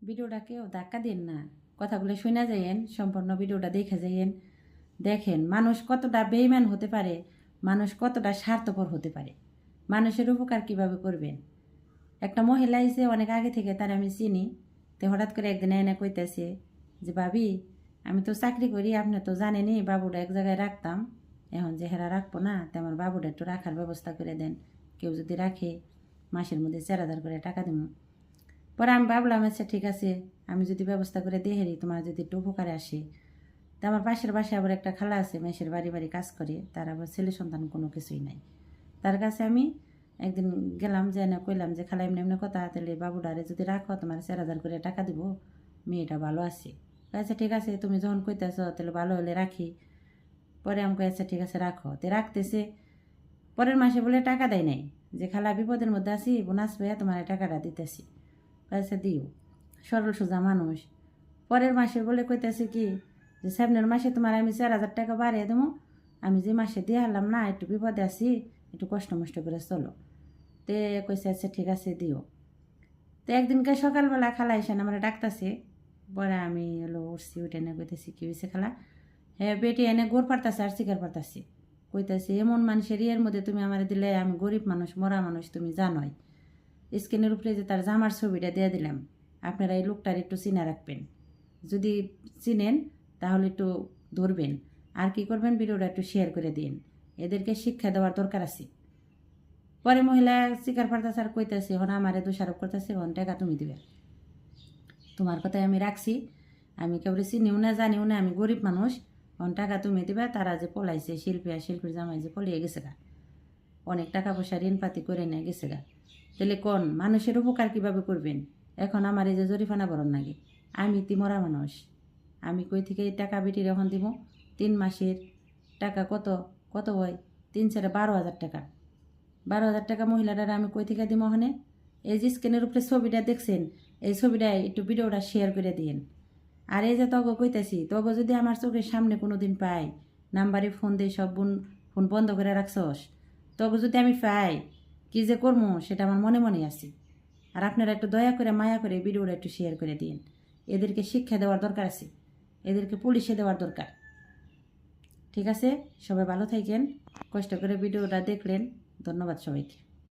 ভিডিওটা কেউ ধাক্কা দিন না, কথাগুলো শুনে যাইয়েন, সম্পূর্ণ ভিডিওটা দেখে যাইয়েন। দেখেন মানুষ কতটা বেইমান হতে পারে, মানুষ কতটা স্বার্থপর হতে পারে, মানুষের উপকার কিভাবে করবেন। একটা মহিলা এসে অনেক আগে থেকে তার আমি চিনি, তো হঠাৎ করে একদিন এনে কইতেছে যে ভাবি আমি তো চাকরি করি, আপনি তো জানেনই বাবুটা এক জায়গায় রাখতাম, এখন যে হেরা রাখবো না, তো আমার বাবুটা একটু রাখার ব্যবস্থা করে দেন, কেউ যদি রাখে মাসের মধ্যে 4,000 করে টাকা দিব। পরে আমি ভাবলাম আচ্ছা ঠিক আছে, আমি যদি ব্যবস্থা করে দিয়ে হেরি তোমার যদি একটু উপকারে আসে। তা আমার পাশের বাসায় আবার একটা খালা আছে, মেসের বাড়ি বাড়ি কাজ করে, তার আবার ছেলে সন্তান কোনো কিছুই নাই। তার কাছে আমি একদিন গেলাম, যে না কইলাম যে খালা এমনি এমনি কথা, তাহলে বাবুডারে যদি রাখো তোমার 4,000 করে টাকা দিব, মেয়েটা ভালো আছে। আচ্ছা ঠিক আছে, তুমি যখন কইতেছ তাহলে ভালো হলে রাখি। পরে আমাকে আচ্ছা ঠিক আছে রাখো, তো রাখতেছে। পরের মাসে বলে টাকা দেয় নাই, যে খালা বিপদের মধ্যে আছি, বোনাস পেয়ে তোমার টাকাটা দিতেছি। আচ্ছা দিও, সরল সোজা মানুষ। পরের মাসে বলে কইতেছে কি যে সামনের মাসে তোমার আমি 4,000 টাকা বাড়িয়ে দেবো, আমি যে মাসে দিয়ে হারলাম না, একটু বিপদে আছি, একটু কষ্ট মষ্ট করে চলো। তে কইছে আচ্ছা ঠিক আছে দিও। তো একদিনকে সকালবেলা খালা এসে আমার ডাকতেছে। পরে আমি হলো উঠছি, উঠে এনে কইতেছি কি হয়েছে খালা। হ্যাঁ বেটি এনে গোড় পারতাছে আর শিকার পারতাছি। কইতাছি এমন মানুষের ইয়ের মধ্যে তুমি আমার দিলে, আমি গরিব মানুষ মরা মানুষ তুমি জানোই। স্ক্রিনের উপরে যে তার জামার ছবিটা দিয়ে দিলাম, আপনারা এই লোকটার একটু চিনে রাখবেন, যদি চিনেন তাহলে একটু ধরবেন, আর কি করবেন ভিডিওটা একটু শেয়ার করে দিন, এদেরকে শিক্ষা দেওয়ার দরকার আছে। পরে মহিলা শিকার পারতাছে আর কইতাছে হন আমারে দোষারোপ করতেছে, হন টাকা তুমি দিবে, তোমার কথাই আমি রাখছি, আমি কেউ চিনিও না জানিও না, আমি গরিব মানুষ, হন টাকা তুমি দিবে। তারা যে পলাইছে শিল্পী আর শিল্পীর জামাই যে পলিয়ে গেছে গা, অনেক টাকা পয়সা ঋণপাতি করে নিয়ে গেছে গা। তাহলে কোন মানুষের উপকার কিভাবে করবেন। এখন আমার এই যে জরিফানা বরণ নাকি, আমি মরা মানুষ, আমি কই থেকে এই টাকা বেটির এখন দিব। 3 মাসের টাকা কত কত হয়, 3 × 4 = 12,000 টাকা। 12,000 টাকা মহিলাটার আমি কই থেকে দিব ওখানে। এই যে স্ক্রিনের উপরে ছবিটা দেখছেন, এই ছবিটা একটু ভিডিওটা শেয়ার করে দিন। আর এই যে তগ কইতেছি, তগ যদি আমার চোখের সামনে কোনো দিন পাই, নাম্বারে ফোন দিয়ে সব ফোন বন্ধ করে রাখছস, তবে যদি আমি পাই কি যে করবো সেটা আমার মনে মনে আছে। আর আপনারা একটু দয়া করে মায়া করে ভিডিওটা একটু শেয়ার করে দিন, এদেরকে শিক্ষা দেওয়ার দরকার আছে, এদেরকে পুলিশে দেওয়ার দরকার। ঠিক আছে, সবাই ভালো থাকেন, কষ্ট করে ভিডিওটা দেখলেন, ধন্যবাদ সবাইকে।